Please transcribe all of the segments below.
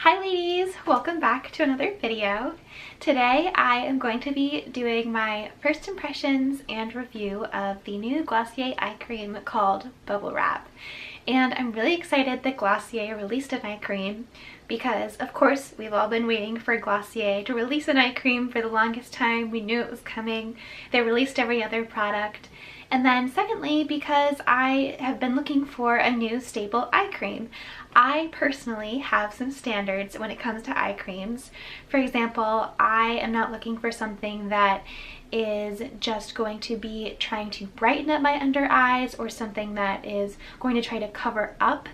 Hi ladies, welcome back to another video. Today I am going to be doing my first impressions and review of the new Glossier eye cream called Bubble Wrap. And I'm really excited that Glossier released an eye cream because of course we've all been waiting for Glossier to release an eye cream for the longest time. We knew it was coming. They released every other product. And then secondly, because I have been looking for a new staple eye cream. I personally have some standards when it comes to eye creams. For example, I am not looking for something that is just going to be trying to brighten up my under eyes or something that is going to try to cover up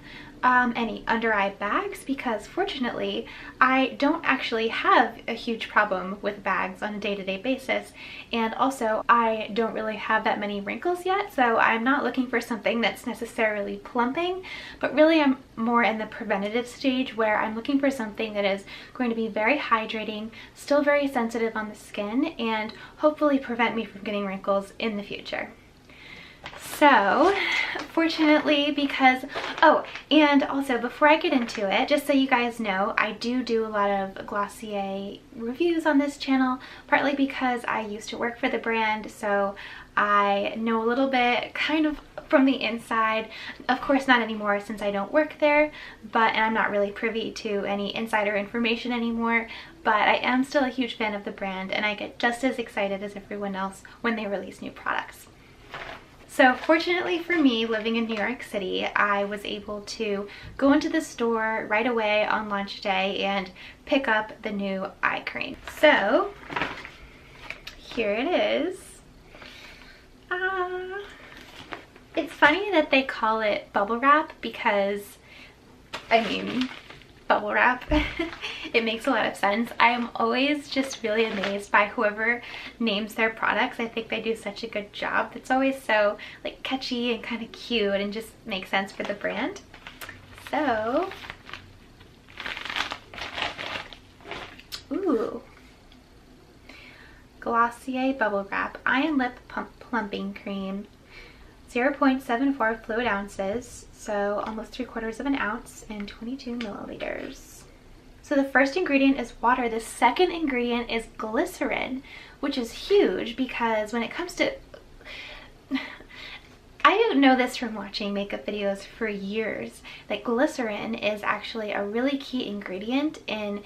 any under eye bags, because fortunately I don't actually have a huge problem with bags on a day-to-day basis, and also I don't really have that many wrinkles yet, so I'm not looking for something that's necessarily plumping, but really I'm more in the preventative stage where I'm looking for something that is going to be very hydrating, still very sensitive on the skin, and hopefully prevent me from getting wrinkles in the future. So fortunately, because and also before I get into it, just so you guys know, I do a lot of Glossier reviews on this channel, partly because I used to work for the brand, so I know a little bit kind of from the inside. Of course not anymore since I don't work there, and I'm not really privy to any insider information anymore, but I am still a huge fan of the brand and I get just as excited as everyone else when they release new products. So fortunately for me, living in New York City, I was able to go into the store right away on launch day and pick up the new eye cream. So here it is. It's funny that they call it bubble wrap because, I mean, bubble wrap. It makes a lot of sense. I am always just really amazed by whoever names their products. I think they do such a good job. It's always so like catchy and kind of cute and just makes sense for the brand. So, ooh, Glossier Bubble Wrap Eye and Lip Plumping Cream, 0.74 fluid ounces, so almost 3/4 of an ounce, and 22 milliliters. So the first ingredient is water. The second ingredient is glycerin, which is huge because when it comes to... I didn't know this from watching makeup videos for years, that glycerin is actually a really key ingredient in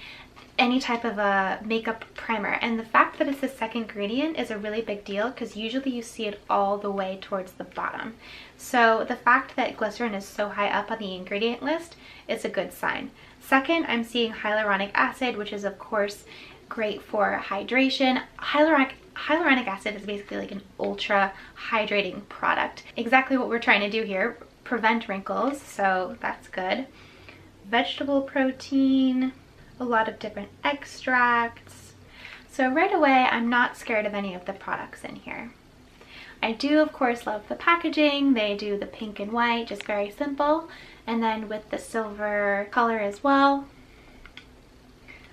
any type of a makeup primer, and the fact that it's the second ingredient is a really big deal because usually you see it all the way towards the bottom. So the fact that glycerin is so high up on the ingredient list is a good sign. Second, I'm seeing hyaluronic acid, which is of course great for hydration. Hyaluronic acid is basically like an ultra hydrating product. Exactly what we're trying to do here, prevent wrinkles, so that's good. Vegetable protein, a lot of different extracts. So right away, I'm not scared of any of the products in here. I do, of course, love the packaging. They do the pink and white, just very simple. And then with the silver color as well.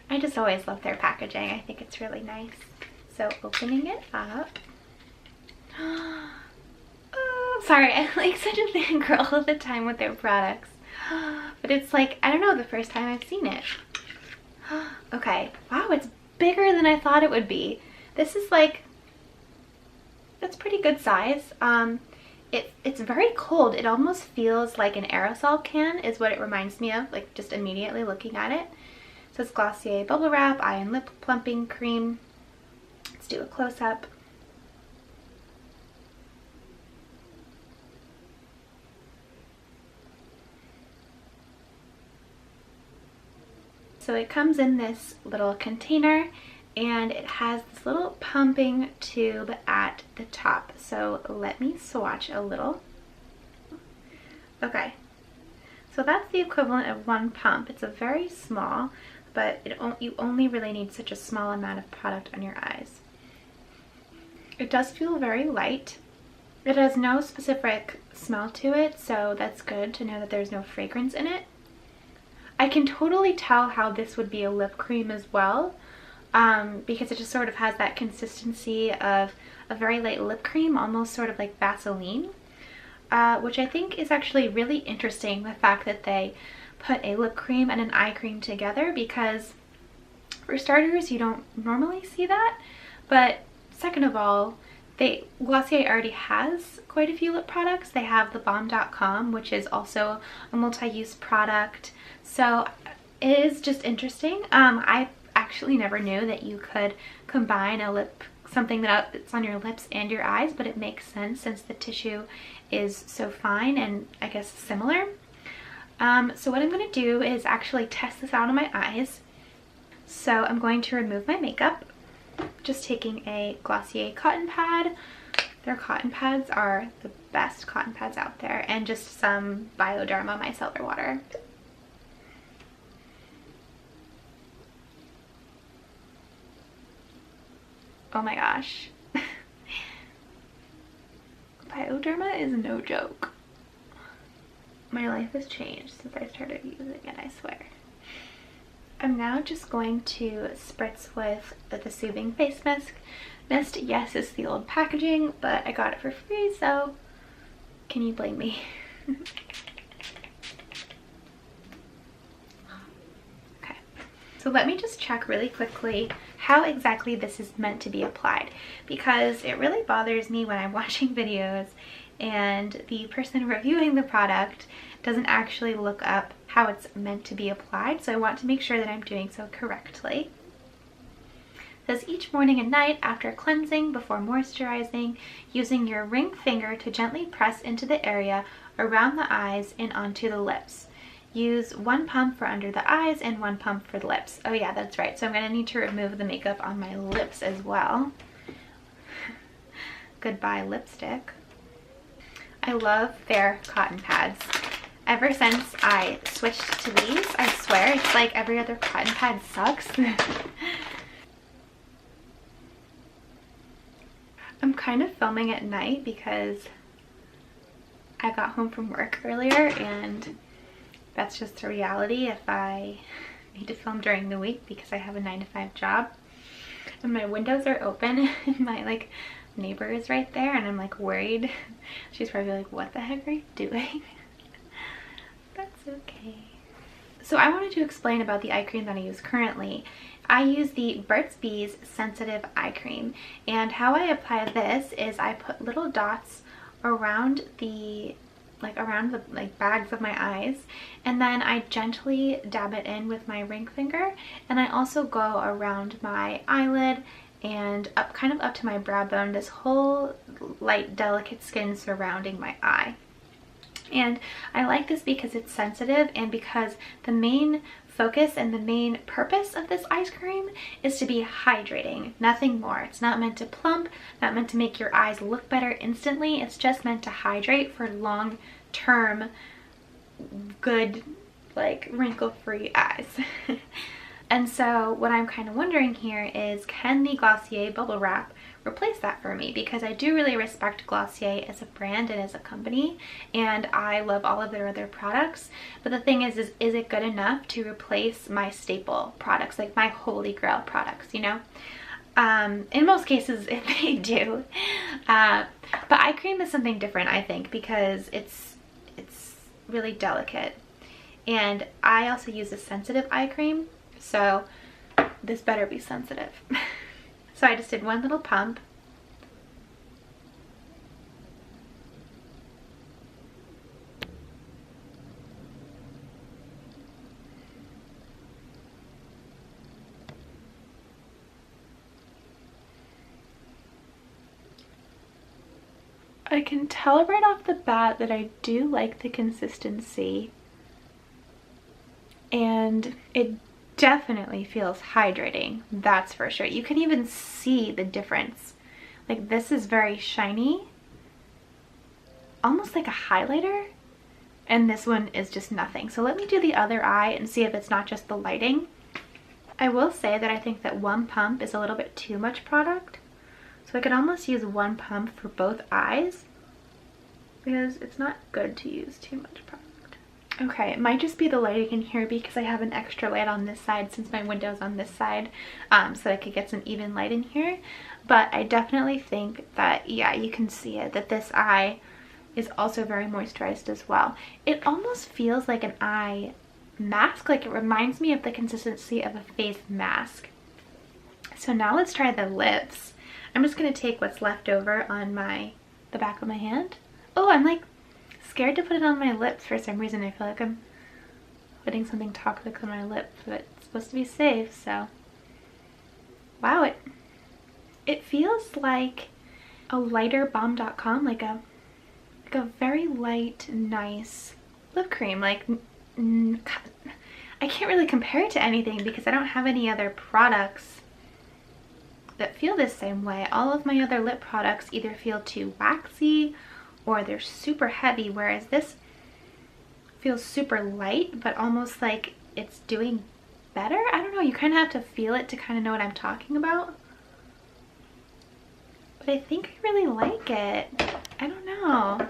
I just always love their packaging. I think it's really nice. So opening it up. Oh, sorry, I'm like such a fangirl all the time with their products. But it's like, I don't know, the first time I've seen it. Okay, wow, it's bigger than I thought it would be. This is like, that's pretty good size. It's very cold. It almost feels like an aerosol can is what it reminds me of, like just immediately looking at it. So it's Glossier Bubble Wrap Eye and Lip Plumping Cream. Let's do a close-up. So it comes in this little container and it has this little pumping tube at the top. So let me swatch a little. Okay, so that's the equivalent of one pump. It's a very small, but you only really need such a small amount of product on your eyes. It does feel very light. It has no specific smell to it, so that's good to know that there's no fragrance in it. I can totally tell how this would be a lip cream as well, because it just sort of has that consistency of a very light lip cream, almost sort of like Vaseline, which I think is actually really interesting, the fact that they put a lip cream and an eye cream together because for starters, you don't normally see that, but second of all, Glossier already has quite a few lip products. They have the Balm.com, which is also a multi-use product. So it is just interesting. I actually never knew that you could combine something that's on your lips and your eyes, but it makes sense since the tissue is so fine and I guess similar. So what I'm going to do is actually test this out on my eyes. So I'm going to remove my makeup, just taking a Glossier cotton pad. Their cotton pads are the best cotton pads out there, and just some Bioderma micellar water. Oh my gosh. Bioderma is no joke. My life has changed since I started using it, I swear. I'm now just going to spritz with the Soothing Face Mist. Yes, it's the old packaging, but I got it for free, so can you blame me? Okay, so let me just check really quickly how exactly this is meant to be applied, because it really bothers me when I'm watching videos and the person reviewing the product doesn't actually look up how it's meant to be applied. So I want to make sure that I'm doing so correctly. It says each morning and night after cleansing, before moisturizing, using your ring finger to gently press into the area around the eyes and onto the lips. Use 1 pump for under the eyes and 1 pump for the lips. Oh yeah, that's right. So I'm going to need to remove the makeup on my lips as well. Goodbye lipstick. I love their cotton pads. Ever since I switched to these, I swear, it's like every other cotton pad sucks. I'm kind of filming at night because I got home from work earlier, and that's just the reality if I need to film during the week because I have a 9-to-5 job. And my windows are open and my neighbor is right there, and I'm worried. She's probably like, what the heck are you doing? That's okay. So I wanted to explain about the eye cream that I use currently. I use the Burt's Bees Sensitive Eye Cream, and how I apply this is I put little dots around the bags of my eyes, and then I gently dab it in with my ring finger, and I also go around my eyelid and kind of up to my brow bone, this whole light delicate skin surrounding my eye. And I like this because it's sensitive, and because the main focus and the main purpose of this ice cream is to be hydrating, nothing more. It's not meant to plump, not meant to make your eyes look better instantly. It's just meant to hydrate for long-term, good, wrinkle-free eyes. And so what I'm kind of wondering here is, can the Glossier Bubble Wrap replace that for me? Because I do really respect Glossier as a brand and as a company, and I love all of their other products. But the thing is it good enough to replace my staple products, like my holy grail products, you know? In most cases, they do. But eye cream is something different, I think, because it's really delicate. And I also use a sensitive eye cream, so this better be sensitive. So I just did 1 little pump. I can tell right off the bat that I do like the consistency, and it definitely feels hydrating, that's for sure. You can even see the difference. This is very shiny, almost like a highlighter, and this one is just nothing. So let me do the other eye and see if it's not just the lighting. I will say that I think that 1 pump is a little bit too much product, so I could almost use 1 pump for both eyes, because it's not good to use too much product. Okay, it might just be the lighting in here because I have an extra light on this side since my window's on this side, so I could get some even light in here. But I definitely think that, yeah, you can see it, that this eye is also very moisturized as well. It almost feels like an eye mask. Like, it reminds me of the consistency of a face mask. So now let's try the lips. I'm just gonna take what's left over on the back of my hand. Oh, I'm like scared to put it on my lips for some reason. I feel like I'm putting something toxic on my lips, but it's supposed to be safe, so. Wow, it feels like a lighter Balm.com, like a very light, nice lip cream. Like, I can't really compare it to anything because I don't have any other products that feel the same way. All of my other lip products either feel too waxy or they're super heavy, whereas this feels super light, but almost like it's doing better. I don't know, you kind of have to feel it to kind of know what I'm talking about. But I think I really like it. I don't know.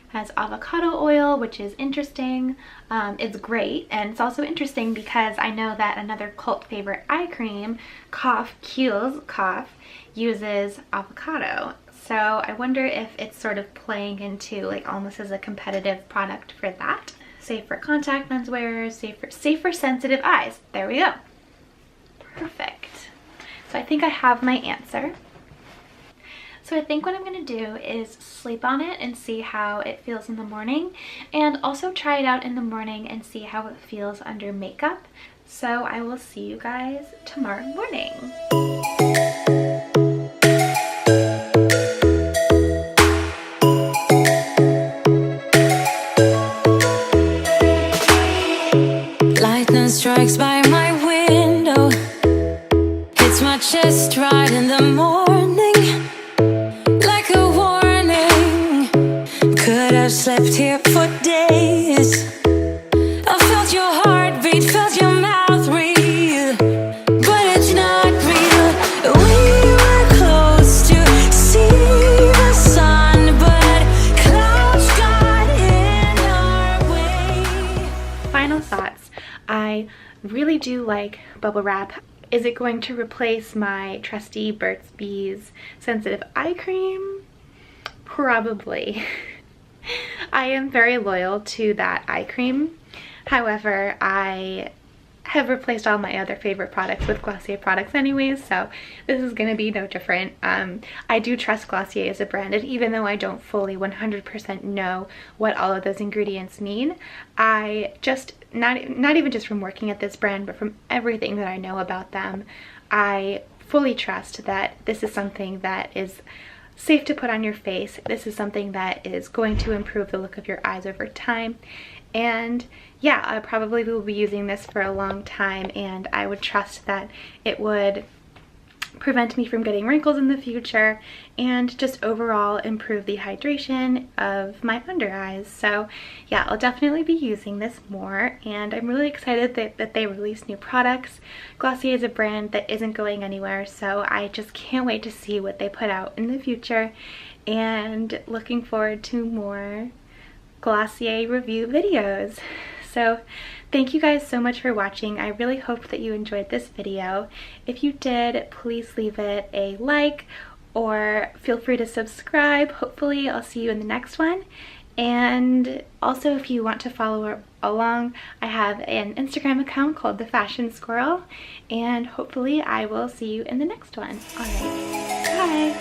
Has avocado oil, which is interesting. It's great, and it's also interesting because I know that another cult favorite eye cream, Kiehl's Cough, uses avocado. So I wonder if it's sort of playing into like almost as a competitive product for that. Safe for contact lens wearers, safe for sensitive eyes. There we go. Perfect. So I think I have my answer. So I think what I'm going to do is sleep on it and see how it feels in the morning, and also try it out in the morning and see how it feels under makeup. So I will see you guys tomorrow morning. Lightning strikes by my window, hits my chest right in the morning, like a warning. Could have slept here for days. I felt your heartbeat, felt your mouth breathe, but it's not real. We were close to see the sun, but clouds got in our way. Final thoughts. I really do like bubble wrap. Is it going to replace my trusty Burt's Bees sensitive eye cream? Probably. I am very loyal to that eye cream. However, I have replaced all my other favorite products with Glossier products anyways, so this is going to be no different. I do trust Glossier as a brand, and even though I don't fully 100% know what all of those ingredients mean, I just, not even just from working at this brand, but from everything that I know about them, I fully trust that this is something that is safe to put on your face. This is something that is going to improve the look of your eyes over time. And yeah, I probably will be using this for a long time, and I would trust that it would prevent me from getting wrinkles in the future and just overall improve the hydration of my under eyes. So yeah, I'll definitely be using this more, and I'm really excited that they release new products. Glossier is a brand that isn't going anywhere, so I just can't wait to see what they put out in the future, and looking forward to more Glossier review videos. So thank you guys so much for watching. I really hope that you enjoyed this video. If you did, please leave it a like or feel free to subscribe. Hopefully I'll see you in the next one. And also, if you want to follow along, I have an Instagram account called The Fashion Squirrel, and hopefully I will see you in the next one. All right,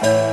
bye.